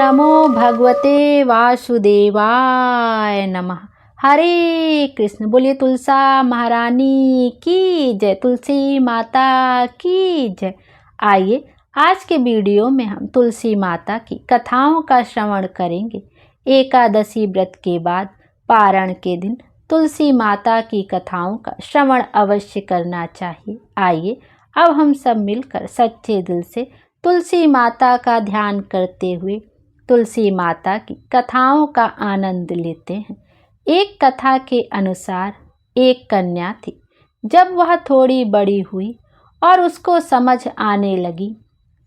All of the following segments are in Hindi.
नमो भगवते वासुदेवाय नमः। हरे कृष्ण। बोलिए तुलसा महारानी की जय, तुलसी माता की जय। आइए आज के वीडियो में हम तुलसी माता की कथाओं का श्रवण करेंगे। एकादशी व्रत के बाद पारण के दिन तुलसी माता की कथाओं का श्रवण अवश्य करना चाहिए। आइए अब हम सब मिलकर सच्चे दिल से तुलसी माता का ध्यान करते हुए तुलसी माता की कथाओं का आनंद लेते हैं। एक कथा के अनुसार एक कन्या थी। जब वह थोड़ी बड़ी हुई और उसको समझ आने लगी,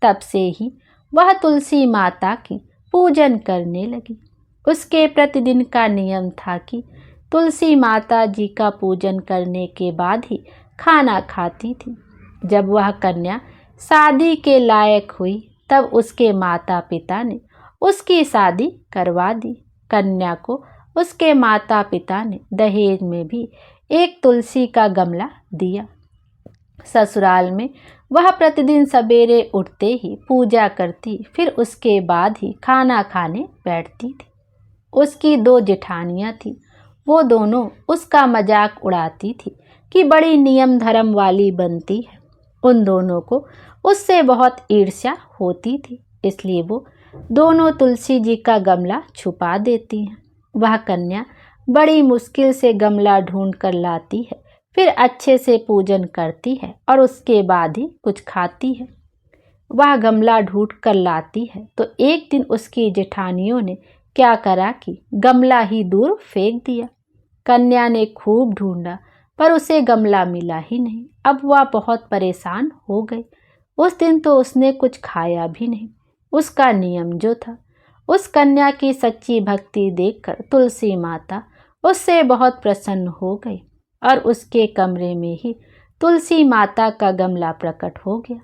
तब से ही वह तुलसी माता की पूजन करने लगी। उसके प्रतिदिन का नियम था कि तुलसी माता जी का पूजन करने के बाद ही खाना खाती थी। जब वह कन्या शादी के लायक हुई, तब उसके माता पिता ने उसकी शादी करवा दी। कन्या को उसके माता पिता ने दहेज में भी एक तुलसी का गमला दिया। ससुराल में वह प्रतिदिन सवेरे उठते ही पूजा करती, फिर उसके बाद ही खाना खाने बैठती थी। उसकी 2 जेठानियां थीं। वो दोनों उसका मजाक उड़ाती थी कि बड़ी नियम धर्म वाली बनती है। उन दोनों को उससे बहुत ईर्ष्या होती थी, इसलिए वो दोनों तुलसी जी का गमला छुपा देती हैं। वह कन्या बड़ी मुश्किल से गमला ढूंढ कर लाती है, फिर अच्छे से पूजन करती है और उसके बाद ही कुछ खाती है। वह गमला ढूंढ कर लाती है तो एक दिन उसकी जेठानियों ने क्या करा कि गमला ही दूर फेंक दिया। कन्या ने खूब ढूंढा पर उसे गमला मिला ही नहीं। अब वह बहुत परेशान हो गई। उस दिन तो उसने कुछ खाया भी नहीं। उसका नियम जो था। उस कन्या की सच्ची भक्ति देखकर तुलसी माता उससे बहुत प्रसन्न हो गई और उसके कमरे में ही तुलसी माता का गमला प्रकट हो गया।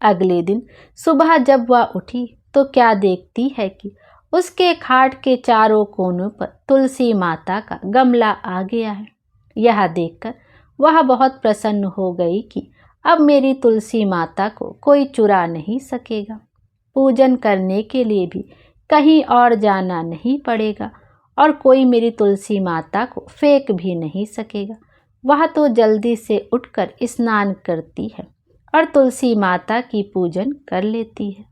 अगले दिन सुबह जब वह उठी तो क्या देखती है कि उसके खाट के चारों कोनों पर तुलसी माता का गमला आ गया है। यह देखकर वह बहुत प्रसन्न हो गई कि अब मेरी तुलसी माता को कोई चुरा नहीं सकेगा। पूजन करने के लिए भी कहीं और जाना नहीं पड़ेगा और कोई मेरी तुलसी माता को फेंक भी नहीं सकेगा। वह तो जल्दी से उठकर स्नान करती है और तुलसी माता की पूजन कर लेती है।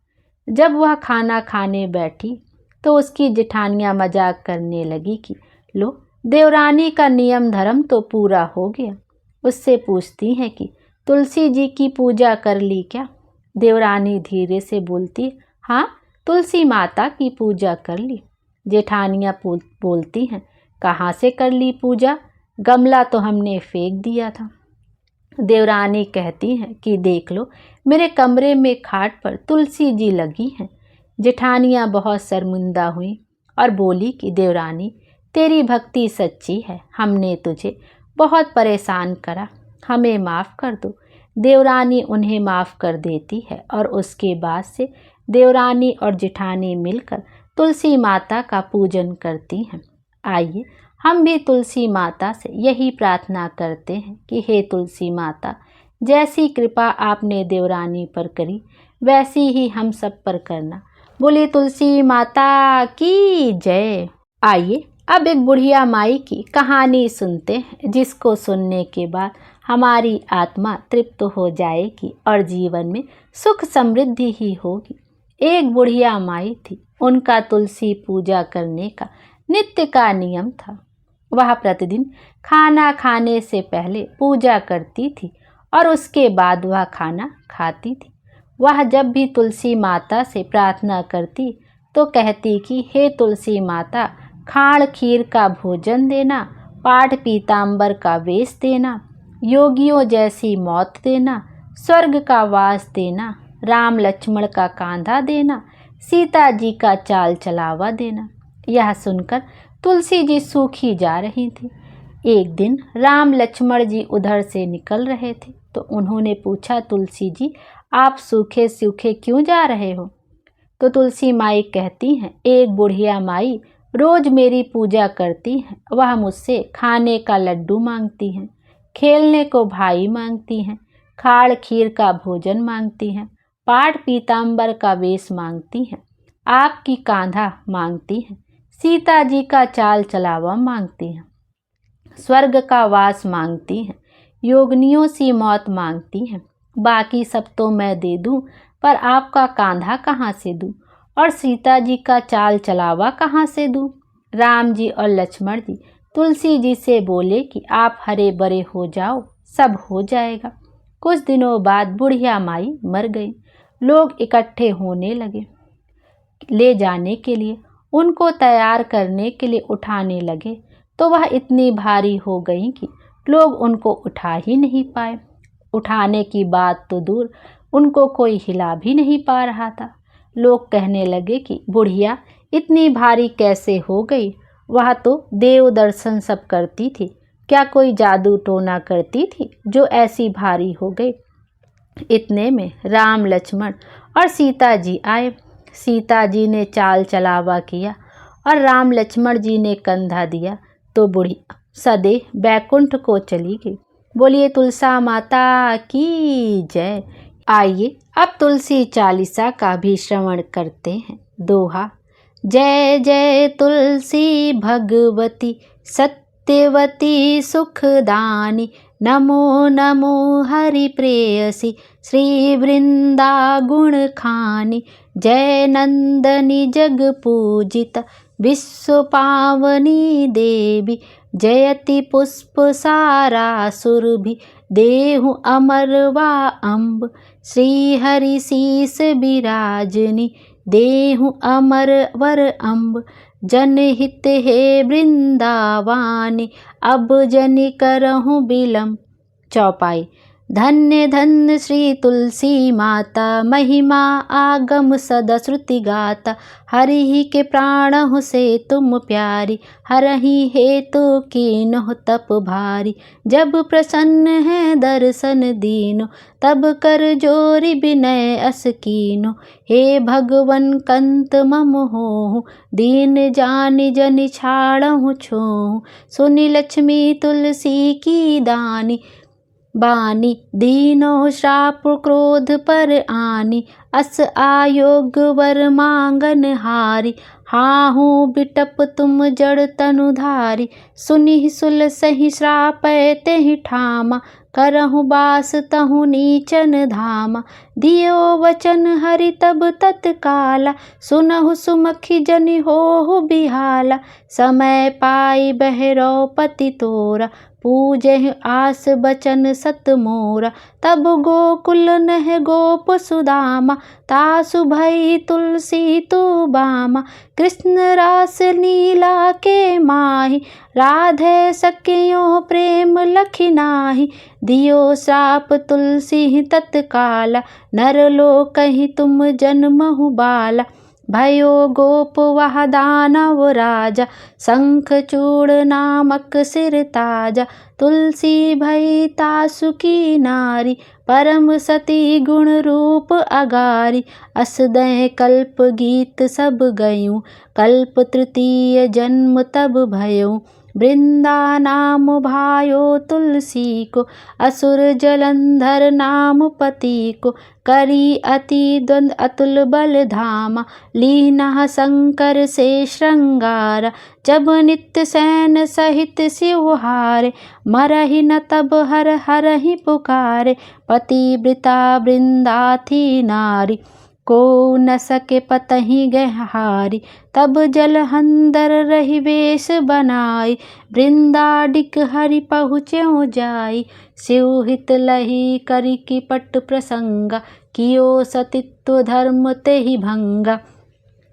जब वह खाना खाने बैठी तो उसकी जेठानियां मजाक करने लगी कि लो, देवरानी का नियम धर्म तो पूरा हो गया। उससे पूछती हैं कि तुलसी जी की पूजा कर ली क्या? देवरानी धीरे से बोलती, हाँ, तुलसी माता की पूजा कर ली। जेठानियां बोलती हैं, कहाँ से कर ली पूजा? गमला तो हमने फेंक दिया था। देवरानी कहती हैं कि देख लो, मेरे कमरे में खाट पर तुलसी जी लगी हैं। जेठानियां बहुत शर्मिंदा हुई और बोली कि देवरानी, तेरी भक्ति सच्ची है, हमने तुझे बहुत परेशान करा, हमें माफ़ कर दो। देवरानी उन्हें माफ़ कर देती है और उसके बाद से देवरानी और जेठानी मिलकर तुलसी माता का पूजन करती हैं। आइए हम भी तुलसी माता से यही प्रार्थना करते हैं कि हे तुलसी माता, जैसी कृपा आपने देवरानी पर करी वैसी ही हम सब पर करना। बोलिए तुलसी माता की जय। आइए अब एक बुढ़िया माई की कहानी सुनते हैं, जिसको सुनने के बाद हमारी आत्मा तृप्त हो जाएगी और जीवन में सुख समृद्धि ही होगी। एक बुढ़िया माई थी। उनका तुलसी पूजा करने का नित्य का नियम था। वह प्रतिदिन खाना खाने से पहले पूजा करती थी और उसके बाद वह खाना खाती थी। वह जब भी तुलसी माता से प्रार्थना करती तो कहती कि हे तुलसी माता, खाड़ खीर का भोजन देना, पाठ पीताम्बर का वेश देना, योगियों जैसी मौत देना, स्वर्ग का वास देना, राम लक्ष्मण का कांधा देना, सीता जी का चाल चलावा देना। यह सुनकर तुलसी जी सूखी जा रही थी। एक दिन राम लक्ष्मण जी उधर से निकल रहे थे तो उन्होंने पूछा, तुलसी जी, आप सूखे सूखे क्यों जा रहे हो? तो तुलसी माई कहती हैं, एक बुढ़िया माई रोज मेरी पूजा करती हैं। वह मुझसे खाने का लड्डू मांगती हैं, खेलने को भाई मांगती हैं, खाड़ खीर का भोजन मांगती हैं, पाठ पीताम्बर का वेश मांगती हैं। आपकी कांधा मांगती हैं, सीता जी का चाल चलावा मांगती हैं, स्वर्ग का वास मांगती हैं, योगनियों सी मौत मांगती हैं। बाकी सब तो मैं दे दूं, पर आपका कांधा कहाँ से दूं, और सीता जी का चाल चलावा कहाँ से दूं। राम जी और लक्ष्मण जी तुलसी जी से बोले कि आप हरे भरे हो जाओ, सब हो जाएगा। कुछ दिनों बाद बुढ़िया माई मर गई। लोग इकट्ठे होने लगे ले जाने के लिए, उनको तैयार करने के लिए उठाने लगे, तो वह इतनी भारी हो गई कि लोग उनको उठा ही नहीं पाए। उठाने की बात तो दूर, उनको कोई हिला भी नहीं पा रहा था। लोग कहने लगे कि बुढ़िया इतनी भारी कैसे हो गई, वह तो देव दर्शन सब करती थी, क्या कोई जादू टोना करती थी जो ऐसी भारी हो गई। इतने में राम लक्ष्मण और सीता जी आए। सीता जी ने चाल चलावा किया और राम लक्ष्मण जी ने कंधा दिया, तो बुढ़िया सदे बैकुंठ को चली गई। बोलिए तुलसा माता की जय। आइए अब तुलसी चालीसा का भी श्रवण करते हैं। दोहा। जय जय तुलसी भगवती सत्यवती सुखदानी, नमो नमो हरि प्रेयसी श्री वृंदा गुण खानी। जय नंदनी जग पूजित विश्व पावनी देवी, जयति पुष्प सारा सुरभि देहु अमर वा अम्ब। श्री हरि शीस विराजनी देहु अमर वर अम्ब। जनहित हे वृंदावानी अब जनि करहु बिलम। चौपाई। धन्य धन्य श्री तुलसी माता, महिमा आगम सदा श्रुति गाता। हरि के प्राणहु से तुम प्यारी, हरहि हेतु कीन्ह तप भारी। जब प्रसन्न है दर्शन दीनो, तब कर जोरी विनय अस कीनो। हे भगवन कंत मम होहु, दीन जानि जनि छाड़हु छोहु। सुनि लक्ष्मी तुलसी की दानी, बानी दीनो श्राप क्रोध पर आनी। अस आयोग वर मांगन हारी, हाहू बिटप तुम जड़ तनु धारी। सुनि सुलसहि श्राप तेहि ठामा, करहु बास तहु नीचन धामा। दियो वचन हरि तब तत्काला, सुनहु सुमखी जनि होहु बिहाला। समय पाई बहरौ पति तोरा, पूजहि आस बचन सत मोरा। तब गोकुल नह गोप सुदामा, तासु भई तुलसी तु बामा। कृष्ण रास लीला के माहि, राधे सखियों प्रेम लखि नाही। दियो श्राप तुलसी तत्काला, नर लोकहि तुम जन्महु बाला। भयो गोप वह दानव राजा, शंख चूड़ नामक सिर ताजा। तुलसी भई तासु की नारी, परम सती गुण रूप अगारी। अस दै कल्प गीत सब गयूं, कल्प तृतीय जन्म तब भयऊं। वृंदा नाम भायो तुलसी को, असुर जलंधर नाम पति को। करी अति द्वंद अतुल बल धामा, लीना शंकर से श्रृंगारा। जब नित्य सैन सहित शिवहारे, मरहि न तब हर हरहि पुकारे। पतिव्रता वृंदा थी नारी, को न सके पतहि गहारी। तब जलहंदर रही वेश बनाई, वृंदाडिक हरि पहुँच्यों जाई। शिवहित लही करि की पट प्रसंगा, कियो सतित्व धर्म तेहि भंगा।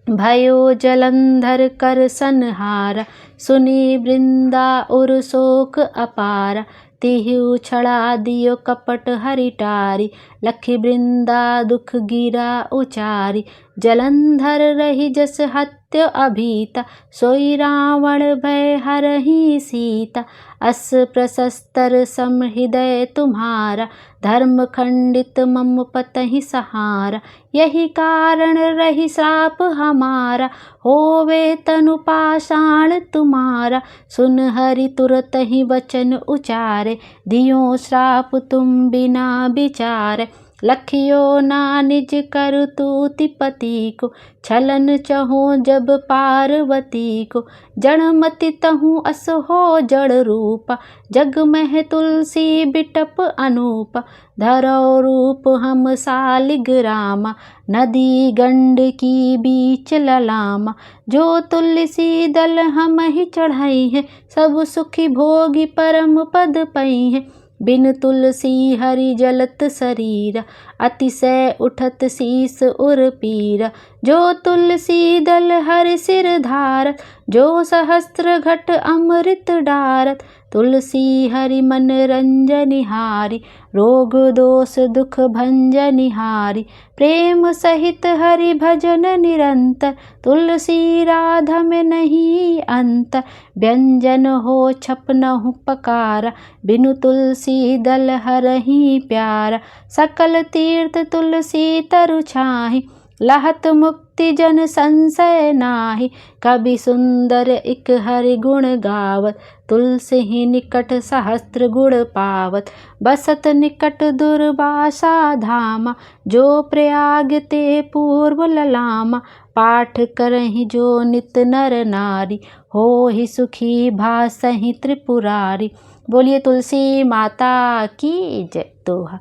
भयो जलंधर कर संहारा, सुनी वृंदा उर शोक अपारा। तिहु छड़ा दियो कपट हरिटारी, लखि वृंदा दुख गिरा उचारी। जलंधर रही जस हत्य अभीता, सोई रावण भय हरहि सीता। अस प्रशस्तर सम हृदय तुम्हारा, धर्म खंडित मम पतहि सहारा। यही कारण रही श्राप हमारा, होवे तनु पाषाण तुम्हारा। सुन हरि तुरत ही वचन उचारे, दियो श्राप तुम बिना विचारे। लखियो ना निज करु तूति पति को, छलन चहु जब पार्वती को। जड़मति तहु अस हो जड़ रूपा, जग मह तुलसी बिटप अनूपा। धरो रूप हम सालिग्रामा, नदी गंड की बीच ललामा। जो तुलसी दल हम ही चढ़ाई है, सब सुखी भोगी परम पद पई है। बिन तुलसी हरि जलत शरीरा, अतिशय उठत शीस उर पीरा। जो तुलसी दल हर सिर धारत, जो सहस्त्र घट अमृत डारत। तुलसी हरि मन रंजनिहारी, रोग दोष दुख भंजनिहारी। प्रेम सहित हरि भजन निरंतर, तुलसी राधा में नहीं अंतर। व्यंजन हो छपनहु पकारा, बिनु तुलसी दल हरहि प्यारा। सकल तीर्थ तुलसी तरु छाहि, लहत मुक्ति जन संशय नाही। कवि सुंदर इक हरि गुण गावत, तुलसी ही निकट सहस्त्र गुण पावत। बसत निकट दुर्वासा धामा, जो प्रयाग ते पूर्व ललामा। पाठ करहि जो नित नर नारी, हो ही सुखी भासहि त्रिपुरारी। बोलिए तुलसी माता की जय। दोहा।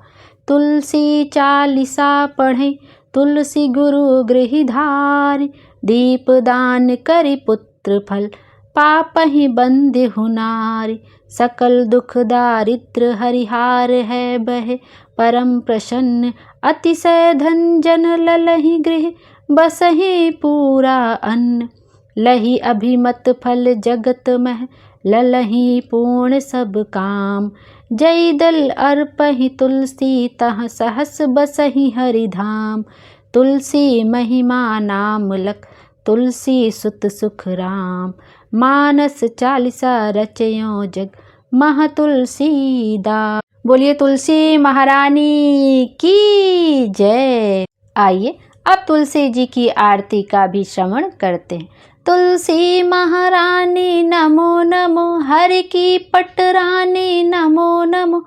तुलसी चालीसा पढ़े, तुलसी गुरु गृहधारी। दीप दान करि पुत्र फल, पापहि बंदिहु नारी। सकल दुख दारिद्र हरिहार है बहे, परम प्रसन्न अतिशय धन जन ललहि गृह। बसहि पूरा अन्न, लहि अभिमत फल जगत मह। ललहि पूर्ण सब काम, जय दल अर्पहि तुलसी तह सहस बसहि हरिधाम। तुलसी महिमा नाम लख, तुलसी सुत सुख राम। मानस चालीसा रचयो जग, मह तुलसीदास। बोलिए तुलसी महारानी की जय। आइए अब तुलसी जी की आरती का भी श्रवण करते हैं। तुलसी महारानी नमो नमो, हरि की पटरानी नमो नमो।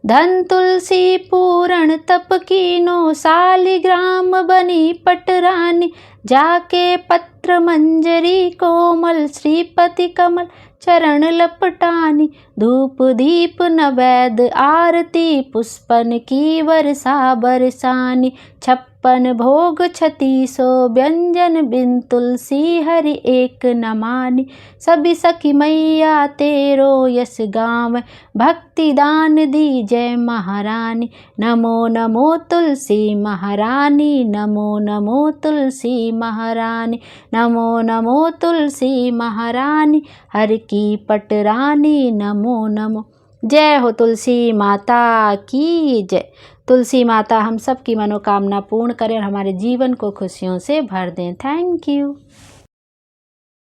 धन तुलसी पूरण तप कीनो, सालिग्राम बनी पटरानी। जाके पत्र मंजरी कोमल, श्रीपति कमल चरण लपटानी। धूप दीप नवैद आरती, पुष्पन की वर्षा बरसानी। 56 भोग 3600 व्यंजन, बिन तुलसी हरि एक न मानी। सभी सखी मैया तेरो यस गावै, भक्ति दान दी जय महारानी। नमो नमो तुलसी महारानी, नमो नमो तुलसी महारानी। नमो नमो तुलसी महारानी, हर की पटरानी नमो नमो। जय हो तुलसी माता की जय। तुलसी माता हम सब की मनोकामना पूर्ण करें और हमारे जीवन को खुशियों से भर दें। Thank you.